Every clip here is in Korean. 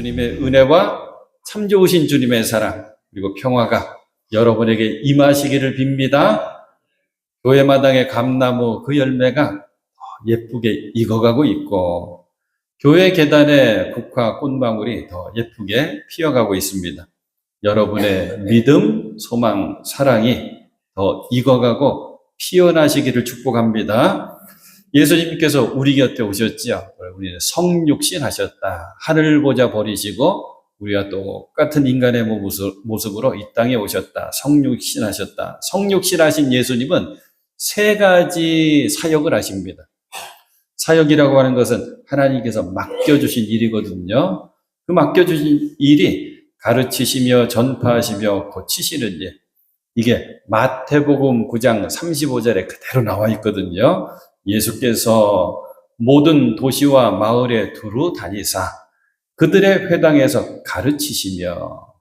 주님의 은혜와 참 좋으신 주님의 사랑 그리고 평화가 여러분에게 임하시기를 빕니다. 교회 마당의 감나무 그 열매가 예쁘게 익어가고 있고 교회 계단의 국화 꽃망울이 더 예쁘게 피어가고 있습니다. 여러분의 믿음, 소망, 사랑이 더 익어가고 피어나시기를 축복합니다. 예수님께서 우리 곁에 오셨지요. 우리는 성육신 하셨다. 하늘 보자 버리시고 우리와 똑같은 인간의 모습으로 이 땅에 오셨다. 성육신 하셨다. 성육신 하신 예수님은 세 가지 사역을 하십니다. 사역이라고 하는 것은 하나님께서 맡겨주신 일이거든요. 그 맡겨주신 일이 가르치시며 전파하시며 고치시는 일. 이게 마태복음 9장 35절에 그대로 나와 있거든요. 예수께서 모든 도시와 마을에 두루 다니사 그들의 회당에서 가르치시며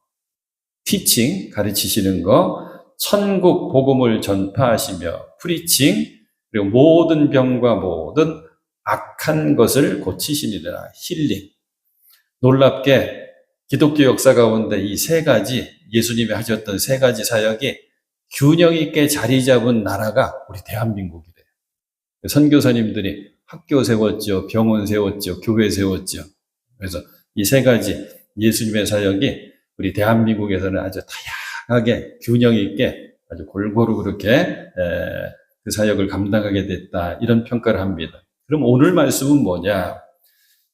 티칭 가르치시는 거, 천국 복음을 전파하시며 프리칭, 그리고 모든 병과 모든 악한 것을 고치시니라 힐링. 놀랍게 기독교 역사 가운데 이 세 가지 예수님이 하셨던 세 가지 사역이 균형 있게 자리 잡은 나라가 우리 대한민국이래요. 선교사님들이 학교 세웠죠, 병원 세웠죠, 교회 세웠죠. 그래서 이 세 가지 예수님의 사역이 우리 대한민국에서는 아주 다양하게 균형 있게 아주 골고루 그렇게 그 사역을 감당하게 됐다 이런 평가를 합니다. 그럼 오늘 말씀은 뭐냐?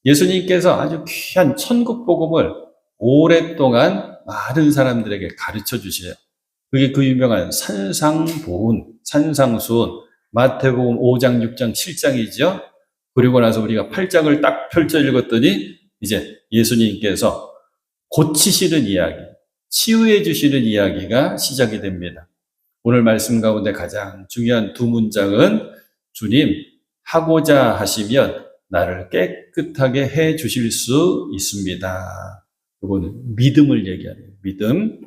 예수님께서 아주 귀한 천국 복음을 오랫동안 많은 사람들에게 가르쳐 주세요. 그게 그 유명한 산상보훈, 산상수훈, 마태복음 5장, 6장, 7장이죠. 그리고 나서 우리가 8장을 딱 펼쳐 읽었더니 이제 예수님께서 고치시는 이야기, 치유해 주시는 이야기가 시작이 됩니다. 오늘 말씀 가운데 가장 중요한 두 문장은 주님 하고자 하시면 나를 깨끗하게 해 주실 수 있습니다. 이거는 믿음을 얘기하는 믿음.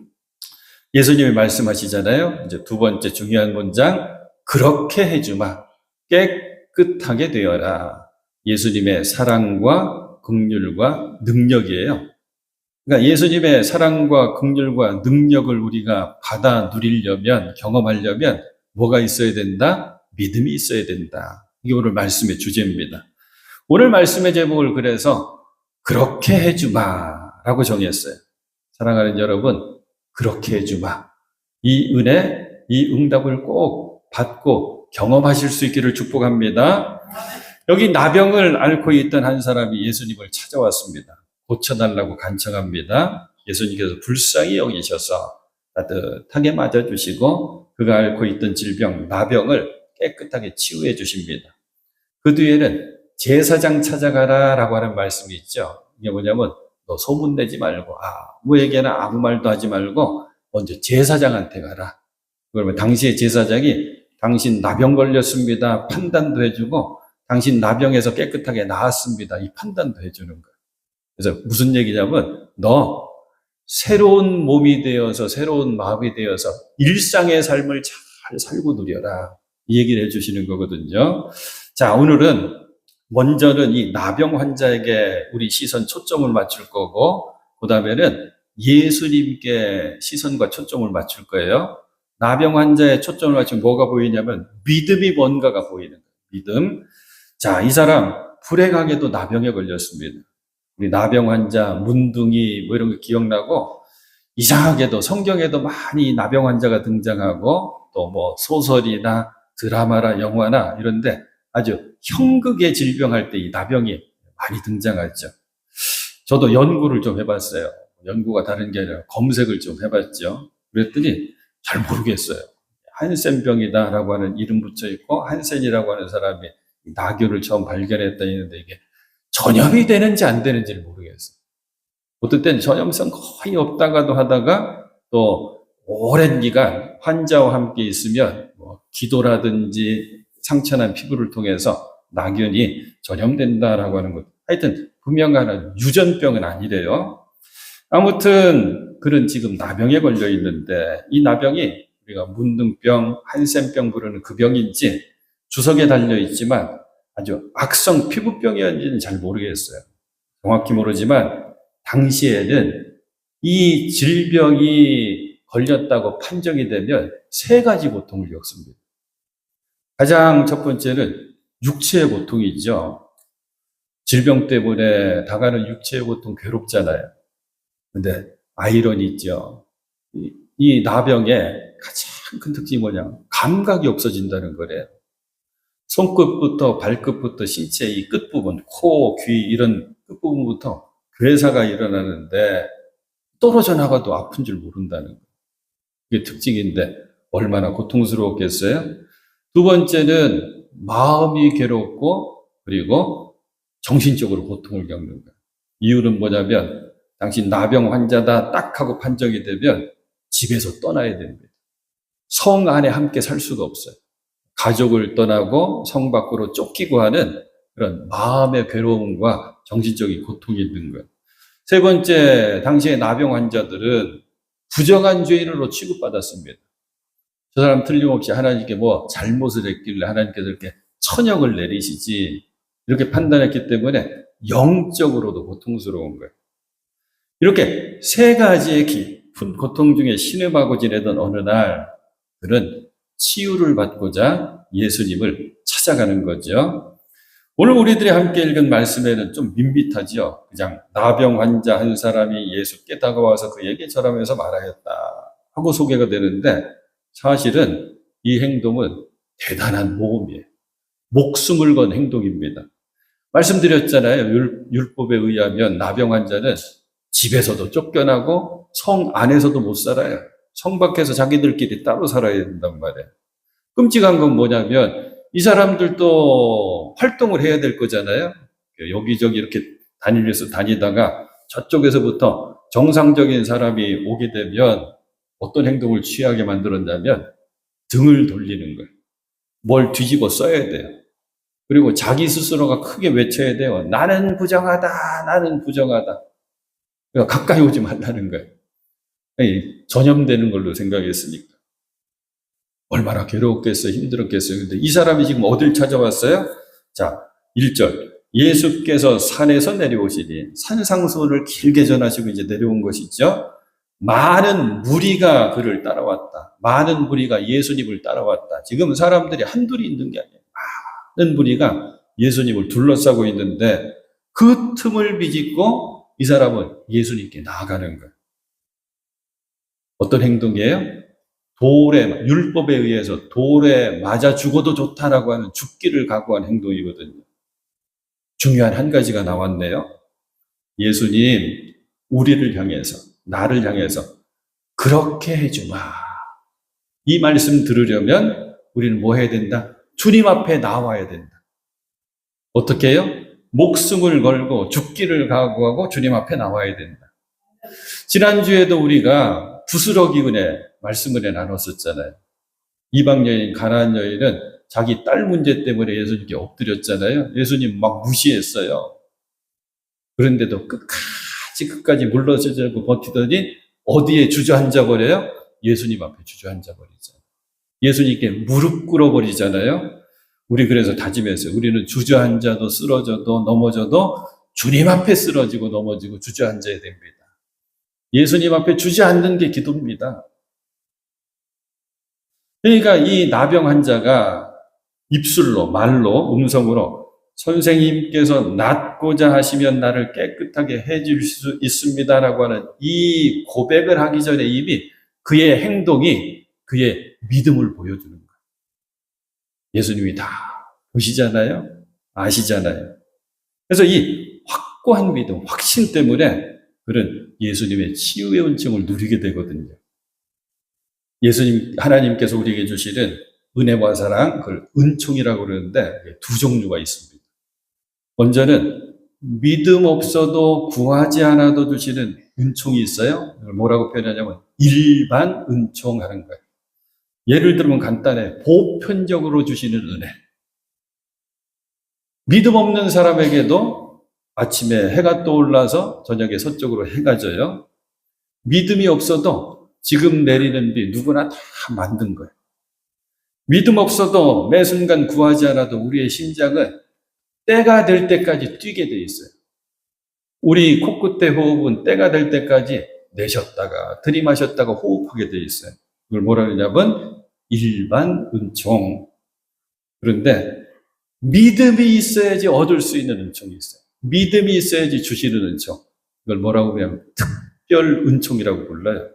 예수님이 말씀하시잖아요. 이제 두 번째 중요한 문장, 그렇게 해주마. 깨끗하게 되어라. 예수님의 사랑과 긍휼과 능력이에요. 그러니까 예수님의 사랑과 긍휼과 능력을 우리가 받아 누리려면, 경험하려면 뭐가 있어야 된다? 믿음이 있어야 된다. 이게 오늘 말씀의 주제입니다. 오늘 말씀의 제목을 그래서 그렇게 해주마라고 정했어요. 사랑하는 여러분, 그렇게 해주마. 이 은혜, 이 응답을 꼭 받고 경험하실 수 있기를 축복합니다. 여기 나병을 앓고 있던 한 사람이 예수님을 찾아왔습니다. 고쳐달라고 간청합니다. 예수님께서 불쌍히 여기셔서 따뜻하게 맞아주시고 그가 앓고 있던 질병, 나병을 깨끗하게 치유해 주십니다. 그 뒤에는 제사장 찾아가라 라고 하는 말씀이 있죠. 이게 뭐냐면 너 소문내지 말고 아무에게나 아무 말도 하지 말고 먼저 제사장한테 가라. 그러면 당시에 제사장이 당신 나병 걸렸습니다. 판단도 해주고 당신 나병에서 깨끗하게 나았습니다. 이 판단도 해주는 거예요. 그래서 무슨 얘기냐면 너 새로운 몸이 되어서 새로운 마음이 되어서 일상의 삶을 잘 살고 누려라. 이 얘기를 해주시는 거거든요. 자, 오늘은 먼저는 이 나병 환자에게 우리 시선 초점을 맞출 거고 그 다음에는 예수님께 시선과 초점을 맞출 거예요. 나병 환자의 초점을 맞추면 뭐가 보이냐면 믿음이 뭔가가 보이는 거예요. 믿음. 자, 이 사람 불행하게도 나병에 걸렸습니다. 우리 나병 환자, 문둥이 뭐 이런 거 기억나고 이상하게도 성경에도 많이 나병 환자가 등장하고 또 뭐 소설이나 드라마나 영화나 이런데 아주 형극의 질병할 때 이 나병이 많이 등장하죠. 저도 연구를 좀 해봤어요. 연구가 다른 게 아니라 검색을 좀 해봤죠. 그랬더니 잘 모르겠어요. 한센병이다라고 하는 이름 붙여 있고 한센이라고 하는 사람이 나교를 처음 발견했다 했는데 이게 전염이 되는지 안 되는지를 모르겠어요. 어떤 때는 전염성 거의 없다가도 하다가 또 오랜 기간 환자와 함께 있으면 뭐 기도라든지 상처난 피부를 통해서 나균이 전염된다라고 하는 것. 하여튼 분명한 유전병은 아니래요. 아무튼 그런 지금 나병에 걸려 있는데 이 나병이 우리가 문둥병, 한센병 부르는 그 병인지 주석에 달려 있지만 아주 악성 피부병이었는지는 잘 모르겠어요. 정확히 모르지만 당시에는 이 질병이 걸렸다고 판정이 되면 세 가지 고통을 겪습니다. 가장 첫 번째는 육체의 고통이죠. 질병 때문에 당하는 육체의 고통 괴롭잖아요. 근데 아이러니 있죠. 이 나병의 가장 큰 특징이 뭐냐? 감각이 없어진다는 거래요. 손끝부터 발끝부터 신체 이 끝부분, 코, 귀 이런 끝부분부터 괴사가 일어나는데 떨어져 나가도 아픈 줄 모른다는 거예요. 이게 특징인데 얼마나 고통스러웠겠어요? 두 번째는 마음이 괴롭고 그리고 정신적으로 고통을 겪는 거예요. 이유는 뭐냐면 당신 나병 환자다 딱 하고 판정이 되면 집에서 떠나야 됩니다. 성 안에 함께 살 수가 없어요. 가족을 떠나고 성 밖으로 쫓기고 하는 그런 마음의 괴로움과 정신적인 고통이 있는 거예요. 세 번째, 당시의 나병 환자들은 부정한 죄인으로 취급받았습니다. 저 사람 틀림없이 하나님께 뭐 잘못을 했길래 하나님께서 이렇게 천역을 내리시지 이렇게 판단했기 때문에 영적으로도 고통스러운 거예요. 이렇게 세 가지의 깊은 고통 중에 신음하고 지내던 어느 날 그는 치유를 받고자 예수님을 찾아가는 거죠. 오늘 우리들이 함께 읽은 말씀에는 좀 밋밋하지요. 그냥 나병 환자 한 사람이 예수께 다가와서 그에게 절하면서 말하였다 하고 소개가 되는데 사실은 이 행동은 대단한 모험이에요. 목숨을 건 행동입니다. 말씀드렸잖아요. 율법에 의하면 나병 환자는 집에서도 쫓겨나고 성 안에서도 못 살아요. 성 밖에서 자기들끼리 따로 살아야 된단 말이에요. 끔찍한 건 뭐냐면 이 사람들도 활동을 해야 될 거잖아요. 여기저기 이렇게 다니면서 다니다가 저쪽에서부터 정상적인 사람이 오게 되면 어떤 행동을 취하게 만들었냐면 등을 돌리는 거예요. 뭘 뒤집어 써야 돼요. 그리고 자기 스스로가 크게 외쳐야 돼요. 나는 부정하다. 나는 부정하다. 그러니까 가까이 오지 말라는 거예요. 전염되는 걸로 생각했으니까. 얼마나 괴로웠겠어요. 힘들었겠어요. 근데 이 사람이 지금 어딜 찾아왔어요? 자, 1절. 예수께서 산에서 내려오시니 산상수훈을 길게 전하시고 이제 내려온 것이죠. 많은 무리가 그를 따라왔다. 많은 무리가 예수님을 따라왔다. 지금 사람들이 한둘이 있는 게 아니에요. 많은 무리가 예수님을 둘러싸고 있는데 그 틈을 비집고 이 사람은 예수님께 나아가는 거예요. 어떤 행동이에요? 율법에 의해서 돌에 맞아 죽어도 좋다라고 하는 죽기를 각오한 행동이거든요. 중요한 한 가지가 나왔네요. 예수님, 우리를 향해서, 나를 향해서 그렇게 해주마. 이 말씀 들으려면 우리는 뭐 해야 된다? 주님 앞에 나와야 된다. 어떻게 해요? 목숨을 걸고 죽기를 각오하고 주님 앞에 나와야 된다. 지난주에도 우리가 부스러기 은혜, 말씀 은혜 나눴었잖아요. 이방 여인, 가나안 여인은 자기 딸 문제 때문에 예수님께 엎드렸잖아요. 예수님 막 무시했어요. 그런데도 끝까지 물러서지 버티더니 어디에 주저앉아 버려요? 예수님 앞에 주저앉아 버리잖아요. 예수님께 무릎 꿇어 버리잖아요. 우리 그래서 다짐했어요. 우리는 주저앉아도 쓰러져도 넘어져도 주님 앞에 쓰러지고 넘어지고 주저앉아야 됩니다. 예수님 앞에 주저앉는 게 기도입니다. 그러니까 이 나병 환자가 입술로, 말로, 음성으로 선생님께서 낫고자 하시면 나를 깨끗하게 해줄 수 있습니다라고 하는 이 고백을 하기 전에 이미 그의 행동이 그의 믿음을 보여주는 거예요. 예수님이 다 보시잖아요. 아시잖아요. 그래서 이 확고한 믿음, 확신 때문에 그는 예수님의 치유의 은총을 누리게 되거든요. 하나님께서 우리에게 주시는 은혜와 사랑, 그걸 은총이라고 그러는데 두 종류가 있습니다. 먼저는 믿음 없어도 구하지 않아도 주시는 은총이 있어요. 이걸 뭐라고 표현하냐면 일반 은총하는 거예요. 예를 들면 간단해. 보편적으로 주시는 은혜. 믿음 없는 사람에게도 아침에 해가 떠올라서 저녁에 서쪽으로 해가 져요. 믿음이 없어도 지금 내리는 비 누구나 다 만든 거예요. 믿음 없어도 매 순간 구하지 않아도 우리의 심장은 때가 될 때까지 뛰게 돼 있어요. 우리 코끝의 호흡은 때가 될 때까지 내셨다가 들이마셨다가 호흡하게 돼 있어요. 이걸 뭐라 그러냐면 일반 은총. 그런데 믿음이 있어야지 얻을 수 있는 은총이 있어요. 믿음이 있어야지 주시는 은총. 이걸 뭐라고 하냐면 특별 은총이라고 불러요.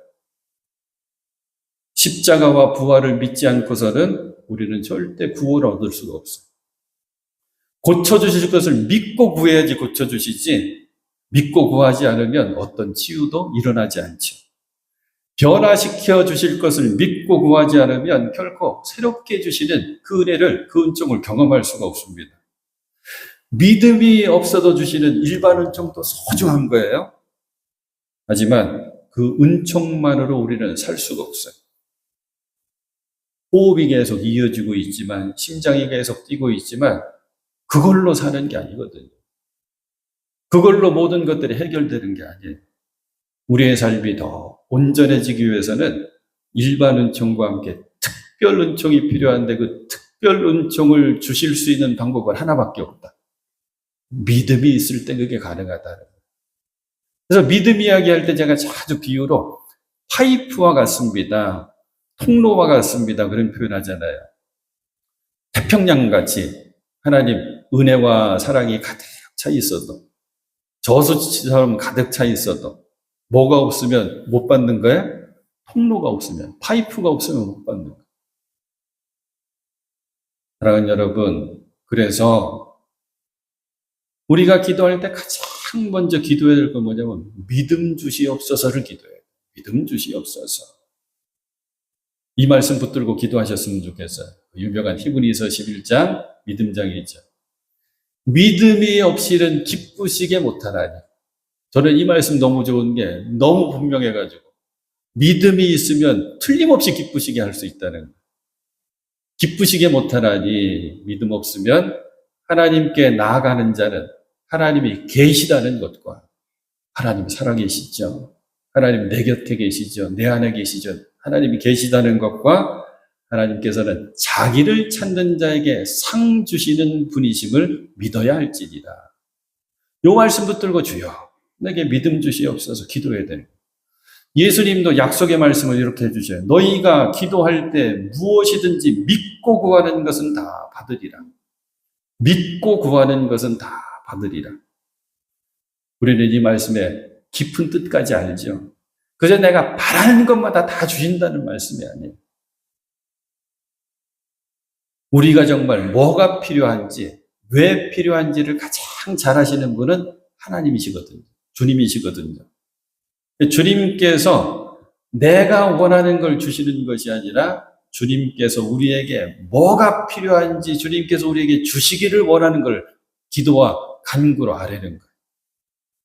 십자가와 부활을 믿지 않고서는 우리는 절대 구원을 얻을 수가 없어요. 고쳐주실 것을 믿고 구해야지 고쳐주시지, 믿고 구하지 않으면 어떤 치유도 일어나지 않죠. 변화시켜 주실 것을 믿고 구하지 않으면 결코 새롭게 주시는 그 은혜를, 그 은총을 경험할 수가 없습니다. 믿음이 없어도 주시는 일반 은총도 소중한 거예요. 하지만 그 은총만으로 우리는 살 수가 없어요. 호흡이 계속 이어지고 있지만, 심장이 계속 뛰고 있지만 그걸로 사는 게 아니거든요. 그걸로 모든 것들이 해결되는 게 아니에요. 우리의 삶이 더 온전해지기 위해서는 일반 은총과 함께 특별 은총이 필요한데, 그 특별 은총을 주실 수 있는 방법은 하나밖에 없다. 믿음이 있을 때 그게 가능하다는 거예요. 그래서 믿음 이야기할 때 제가 자주 비유로 파이프와 같습니다, 통로와 같습니다, 그런 표현하잖아요. 태평양같이 하나님 은혜와 사랑이 가득 차 있어도, 저수지처럼 가득 차 있어도 뭐가 없으면 못 받는 거예요? 통로가 없으면, 파이프가 없으면 못 받는 거예요. 사랑하는 여러분, 그래서 우리가 기도할 때 가장 먼저 기도해야 될 건 뭐냐면 믿음 주시옵소서를 기도해요. 믿음 주시옵소서. 이 말씀 붙들고 기도하셨으면 좋겠어요. 유명한 히브리서 11장 믿음장이죠. 믿음이 없이는 기쁘시게 못하나니. 저는 이 말씀 너무 좋은 게 너무 분명해가지고 믿음이 있으면 틀림없이 기쁘시게 할 수 있다는 거예요. 기쁘시게 못하나니, 믿음 없으면 하나님께 나아가는 자는 하나님이 계시다는 것과, 하나님이 살아계시죠, 하나님 내 곁에 계시죠, 내 안에 계시죠, 하나님이 계시다는 것과 하나님께서는 자기를 찾는 자에게 상 주시는 분이심을 믿어야 할지니라. 이 말씀 붙들고 주여 내게 믿음 주시옵소서 기도해야 돼요. 예수님도 약속의 말씀을 이렇게 해주셔요. 너희가 기도할 때 무엇이든지 믿고 구하는 것은 다 받으리라. 믿고 구하는 것은 다 받으리라. 우리는 이 말씀의 깊은 뜻까지 알죠. 그저 내가 바라는 것마다 다 주신다는 말씀이 아니에요. 우리가 정말 뭐가 필요한지, 왜 필요한지를 가장 잘 아시는 분은 하나님이시거든요. 주님이시거든요. 주님께서 내가 원하는 걸 주시는 것이 아니라 주님께서 우리에게 뭐가 필요한지 주님께서 우리에게 주시기를 원하는 걸 기도와 간구로 아뢰는 거예요.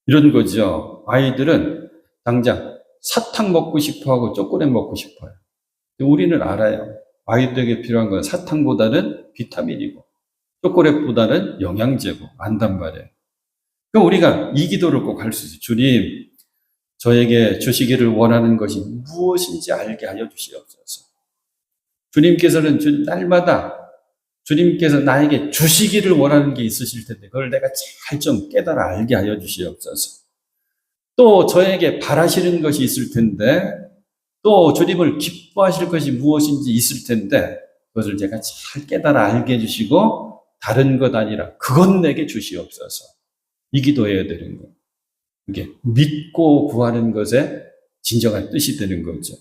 이런 거죠. 아이들은 당장 사탕 먹고 싶어하고 초콜릿 먹고 싶어요. 우리는 알아요. 아이들에게 필요한 건 사탕보다는 비타민이고 초콜릿보다는 영양제고 안단 말이에요. 그럼 우리가 이 기도를 꼭 할 수 있어요. 주님, 저에게 주시기를 원하는 것이 무엇인지 알게 하여 주시옵소서. 주님께서는 날마다 주님께서 나에게 주시기를 원하는 게 있으실 텐데 그걸 내가 잘 좀 깨달아 알게 하여 주시옵소서. 또 저에게 바라시는 것이 있을 텐데, 또 주님을 기뻐하실 것이 무엇인지 있을 텐데 그것을 제가 잘 깨달아 알게 해주시고 다른 것 아니라 그것 내게 주시옵소서. 이 기도해야 되는 거예요. 이게 믿고 구하는 것에 진정한 뜻이 되는 거죠.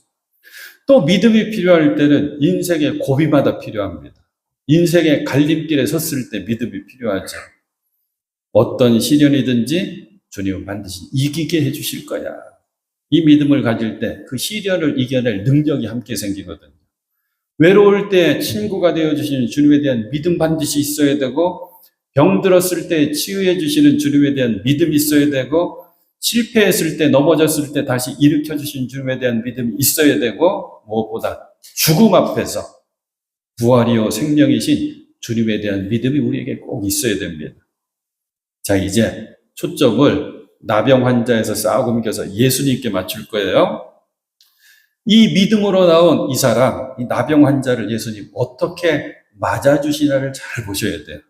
또 믿음이 필요할 때는 인생의 고비마다 필요합니다. 인생의 갈림길에 섰을 때 믿음이 필요하죠. 어떤 시련이든지 주님은 반드시 이기게 해주실 거야. 이 믿음을 가질 때 그 시련을 이겨낼 능력이 함께 생기거든요. 외로울 때 친구가 되어주시는 주님에 대한 믿음 반드시 있어야 되고, 병들었을 때 치유해 주시는 주님에 대한 믿음이 있어야 되고, 실패했을 때 넘어졌을 때 다시 일으켜 주시는 주님에 대한 믿음이 있어야 되고, 무엇보다 죽음 앞에서 부활이요 생명이신 주님에 대한 믿음이 우리에게 꼭 있어야 됩니다. 자, 이제 초점을 나병 환자에서 싹 옮겨서 예수님께 맞출 거예요. 이 믿음으로 나온 이 사람, 이 나병 환자를 예수님 어떻게 맞아주시나를 잘 보셔야 돼요.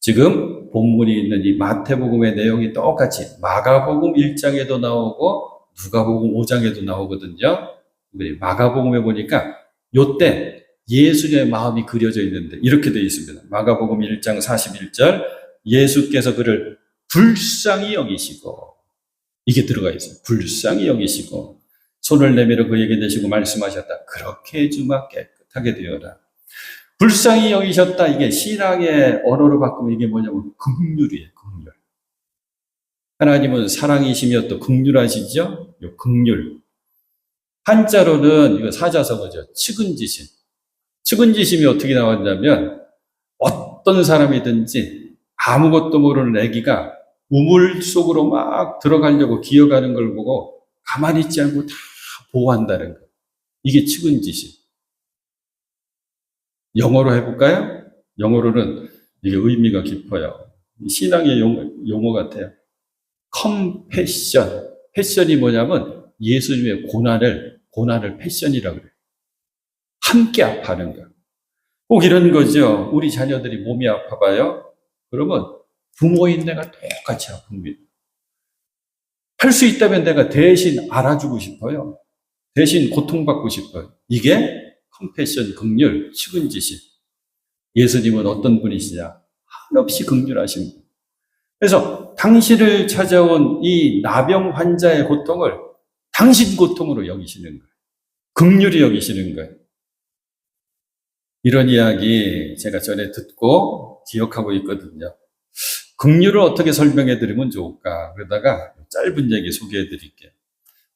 지금 본문이 있는 이 마태복음의 내용이 똑같이 마가복음 1장에도 나오고 누가복음 5장에도 나오거든요. 우리 마가복음에 보니까 요때 예수님의 마음이 그려져 있는데 이렇게 되어 있습니다. 마가복음 1장 41절 예수께서 그를 불쌍히 여기시고 이게 들어가 있어요. 불쌍히 여기시고 손을 내밀어 그에게 대시고 말씀하셨다. 그렇게 해주마 깨끗하게 되어라. 불쌍히 여기셨다. 이게 신앙의 언어로 바꾸면 이게 뭐냐면 긍휼이에요. 긍휼. 하나님은 사랑이시며 또 긍휼하시죠? 요 긍휼. 한자로는 이거 사자성어죠. 측은지심. 측은지심이 어떻게 나왔냐면 어떤 사람이든지 아무것도 모르는 아기가 우물 속으로 막 들어가려고 기어가는 걸 보고 가만히 있지 않고 다 보호한다는 거. 이게 측은지심. 영어로 해볼까요? 영어로는 이게 의미가 깊어요. 신앙의 용어 같아요. 컴패션. 패션이 뭐냐면 예수님의 고난을 패션이라고 그래요. 함께 아파하는 거. 꼭 이런 거죠. 우리 자녀들이 몸이 아파봐요. 그러면 부모인 내가 똑같이 아픕니다. 할 수 있다면 내가 대신 알아주고 싶어요. 대신 고통받고 싶어요. 이게 컴패션, 긍휼, 측은지심. 예수님은 어떤 분이시냐? 한없이 긍휼하신 분. 그래서 당신을 찾아온 이 나병 환자의 고통을 당신 고통으로 여기시는 거예요. 긍휼히 여기시는 거예요. 이런 이야기 제가 전에 듣고 기억하고 있거든요. 긍휼을 어떻게 설명해 드리면 좋을까? 그러다가 짧은 얘기 소개해 드릴게요.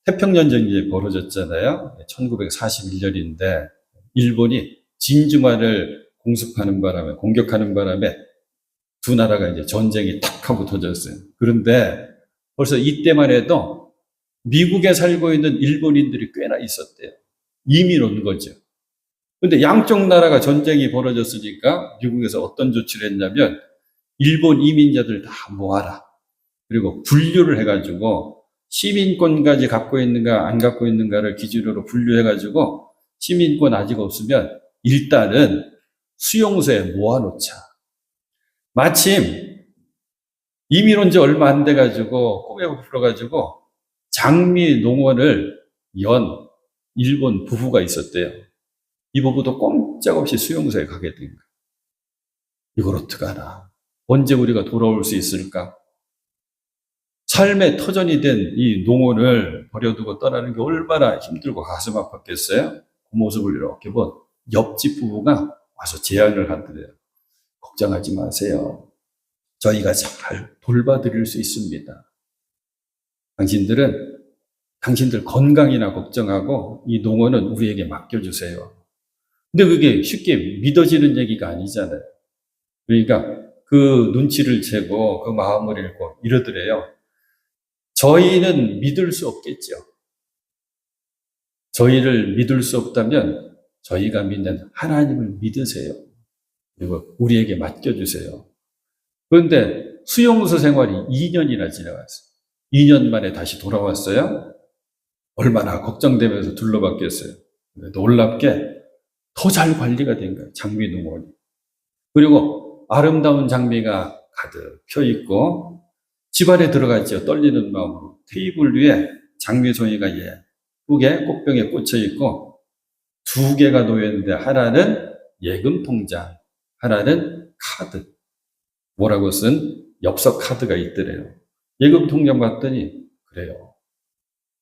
태평양전쟁이 벌어졌잖아요. 1941년인데 일본이 진주만을 공격하는 바람에 두 나라가 이제 전쟁이 탁 하고 터졌어요. 그런데 벌써 이때만 해도 미국에 살고 있는 일본인들이 꽤나 있었대요. 이민 온 거죠. 근데 양쪽 나라가 전쟁이 벌어졌으니까 미국에서 어떤 조치를 했냐면 일본 이민자들 다 모아라. 그리고 분류를 해가지고 시민권까지 갖고 있는가 안 갖고 있는가를 기준으로 분류해가지고 시민권 아직 없으면 일단은 수용소에 모아놓자. 마침 이민 온 지 얼마 안 돼가지고 꿈에 부풀어가지고 장미 농원을 연 일본 부부가 있었대요. 이 부부도 꼼짝없이 수용소에 가게 된 거예요. 이걸 어떡하나. 언제 우리가 돌아올 수 있을까? 삶의 터전이 된 이 농원을 버려두고 떠나는 게 얼마나 힘들고 가슴 아팠겠어요? 그 모습을 이렇게 본 옆집 부부가 와서 제안을 하더래요. 걱정하지 마세요. 저희가 잘 돌봐드릴 수 있습니다. 당신들 건강이나 걱정하고 이 농원은 우리에게 맡겨주세요. 근데 그게 쉽게 믿어지는 얘기가 아니잖아요. 그러니까 그 눈치를 채고 그 마음을 읽고 이러더래요. 저희는 믿을 수 없겠죠. 저희를 믿을 수 없다면 저희가 믿는 하나님을 믿으세요. 그리고 우리에게 맡겨주세요. 그런데 수용소 생활이 2년이나 지나갔어요. 2년 만에 다시 돌아왔어요. 얼마나 걱정되면서 둘러봤겠어요. 놀랍게 더 잘 관리가 된 거예요. 장미 농원이. 그리고 아름다운 장미가 가득 펴있고 집안에 들어갔죠. 떨리는 마음으로. 테이블 위에 장미송이가 예쁘게 꽃병에 꽂혀있고 2개가 놓여있는데 하나는 예금 통장, 하나는 카드. 뭐라고 쓴 엽서 카드가 있더래요. 예금 통장 봤더니 그래요.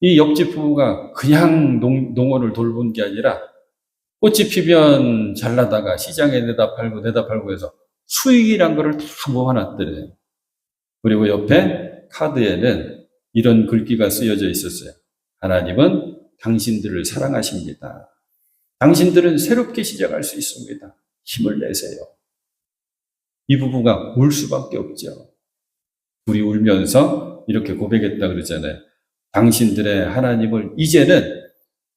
이 옆집 부부가 그냥 농원을 돌본 게 아니라 꽃이 피면 잘라다가 시장에 내다 팔고 해서 수익이란 거를 다 모아놨더래요. 그리고 옆에 카드에는 이런 글귀가 쓰여져 있었어요. 하나님은 당신들을 사랑하십니다. 당신들은 새롭게 시작할 수 있습니다. 힘을 내세요. 이 부부가 울 수밖에 없죠. 둘이 울면서 이렇게 고백했다 그러잖아요. 당신들의 하나님을 이제는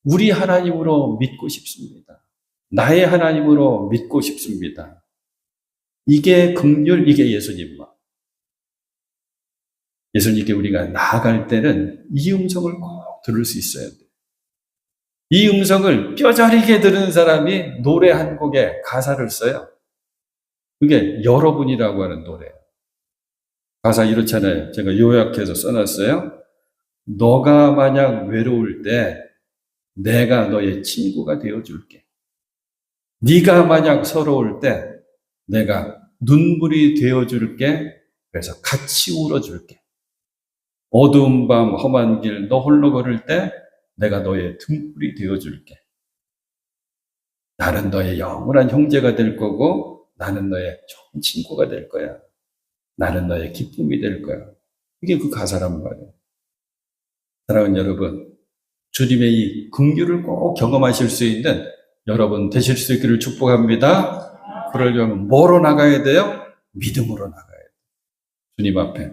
우리 하나님으로 믿고 싶습니다. 나의 하나님으로 믿고 싶습니다. 이게 긍휼, 이게 예수님 마음. 예수님께 우리가 나아갈 때는 이 음성을 꼭 들을 수 있어야 돼요. 이 음성을 뼈저리게 들은 사람이 노래 한 곡에 가사를 써요. 그게 여러분이라고 하는 노래예요. 가사 이렇잖아요. 제가 요약해서 써놨어요. 너가 만약 외로울 때 내가 너의 친구가 되어줄게. 네가 만약 서러울 때 내가 눈물이 되어줄게. 그래서 같이 울어줄게. 어두운 밤 험한 길 너 홀로 걸을 때 내가 너의 등불이 되어줄게. 나는 너의 영원한 형제가 될 거고 나는 너의 좋은 친구가 될 거야. 나는 너의 기쁨이 될 거야. 이게 그 가사란 말이에요. 사랑하는 여러분, 주님의 이 긍휼을 꼭 경험하실 수 있는 여러분 되실 수 있기를 축복합니다. 그러려면 뭐로 나가야 돼요? 믿음으로 나가야 돼요. 주님 앞에.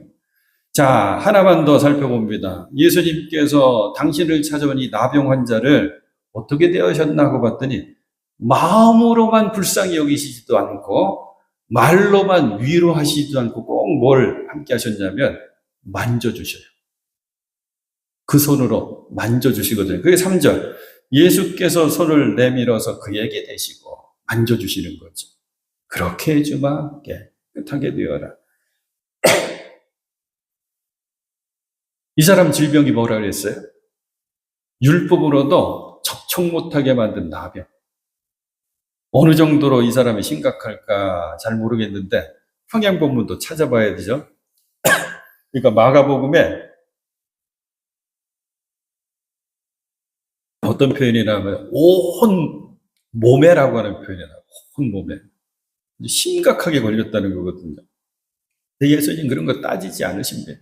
자, 하나만 더 살펴봅니다. 예수님께서 당신을 찾아온 이 나병 환자를 어떻게 대하셨나고 봤더니 마음으로만 불쌍히 여기시지도 않고 말로만 위로하시지도 않고 꼭 뭘 함께 하셨냐면 만져주셔요. 그 손으로 만져주시거든요. 그게 3절. 예수께서 손을 내밀어서 그에게 대시고 만져주시는 거죠. 그렇게 해주마 깨끗하게 되어라. 이 사람 질병이 뭐라 그랬어요? 율법으로도 접촉 못하게 만든 나병. 어느 정도로 이 사람이 심각할까 잘 모르겠는데 평양본문도 찾아봐야 되죠. 그러니까 마가복음에 어떤 표현이냐면 온 몸에라고 하는 표현이에요. 온 몸에. 심각하게 걸렸다는 거거든요. 근데 예수님 그런 거 따지지 않으십니다.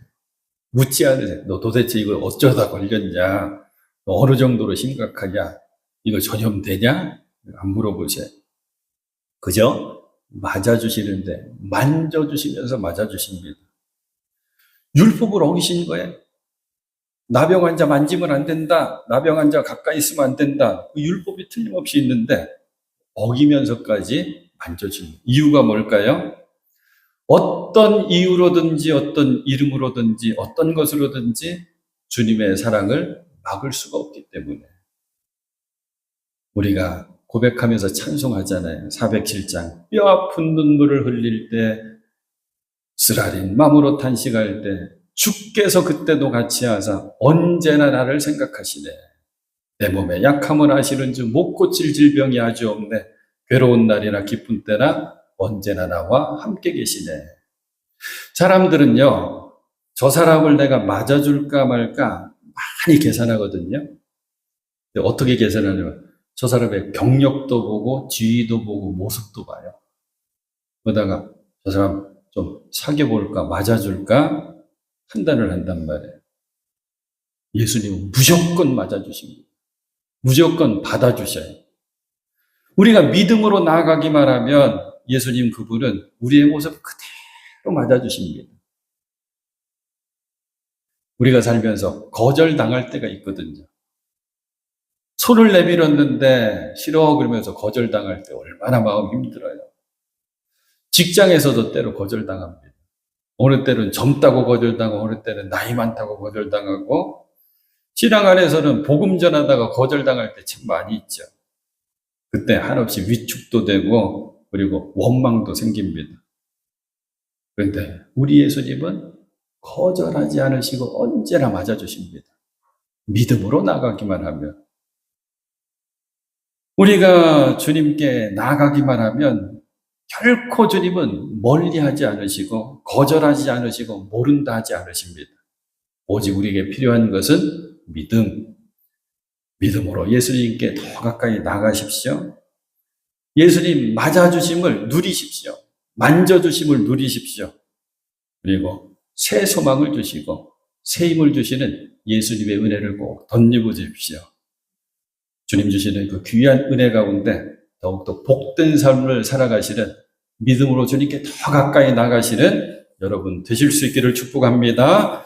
묻지 않으세요. 너 도대체 이걸 어쩌다 걸렸냐? 너 어느 정도로 심각하냐? 이거 전염되냐? 안 물어보세요. 그죠? 맞아주시는데 만져주시면서 맞아주십니다. 율법을 어기신 거예요. 나병 환자 만지면 안 된다. 나병 환자 가까이 있으면 안 된다. 그 율법이 틀림없이 있는데 어기면서까지 만져주는 이유가 뭘까요? 어떤 이유로든지 어떤 이름으로든지 어떤 것으로든지 주님의 사랑을 막을 수가 없기 때문에 우리가 고백하면서 찬송하잖아요. 407장 뼈 아픈 눈물을 흘릴 때 쓰라린 마음으로 탄식할 때 주께서 그때도 같이 하사 언제나 나를 생각하시네. 내 몸에 약함을 아시는 줄 못 고칠 질병이 아주 없네. 괴로운 날이나 기쁜 때나 언제나 나와 함께 계시네. 사람들은요, 저 사람을 내가 맞아줄까 말까 많이 계산하거든요. 어떻게 계산하냐면 저 사람의 경력도 보고 지위도 보고 모습도 봐요. 그러다가 저 사람 좀 사귀어볼까 맞아줄까 판단을 한단 말이에요. 예수님은 무조건 맞아주십니다. 무조건 받아주셔요. 우리가 믿음으로 나아가기만 하면 예수님 그분은 우리의 모습 그대로 맞아주십니다. 우리가 살면서 거절당할 때가 있거든요. 손을 내밀었는데 싫어 그러면서 거절당할 때 얼마나 마음 힘들어요. 직장에서도 때로 거절당합니다. 어느 때는 젊다고 거절당하고 어느 때는 나이 많다고 거절당하고 신앙 안에서는 복음 전하다가 거절당할 때 참 많이 있죠. 그때 한없이 위축도 되고 그리고 원망도 생깁니다. 그런데 우리 예수님은 거절하지 않으시고 언제나 맞아주십니다. 믿음으로 나가기만 하면 우리가 주님께 나가기만 하면 결코 주님은 멀리하지 않으시고 거절하지 않으시고 모른다 하지 않으십니다. 오직 우리에게 필요한 것은 믿음. 믿음으로 예수님께 더 가까이 나가십시오. 예수님 맞아주심을 누리십시오. 만져주심을 누리십시오. 그리고 새 소망을 주시고 새 힘을 주시는 예수님의 은혜를 꼭 덧입으십시오. 주님 주시는 그 귀한 은혜 가운데 더욱더 복된 삶을 살아가시는 믿음으로 주님께 더 가까이 나가시는 여러분 되실 수 있기를 축복합니다.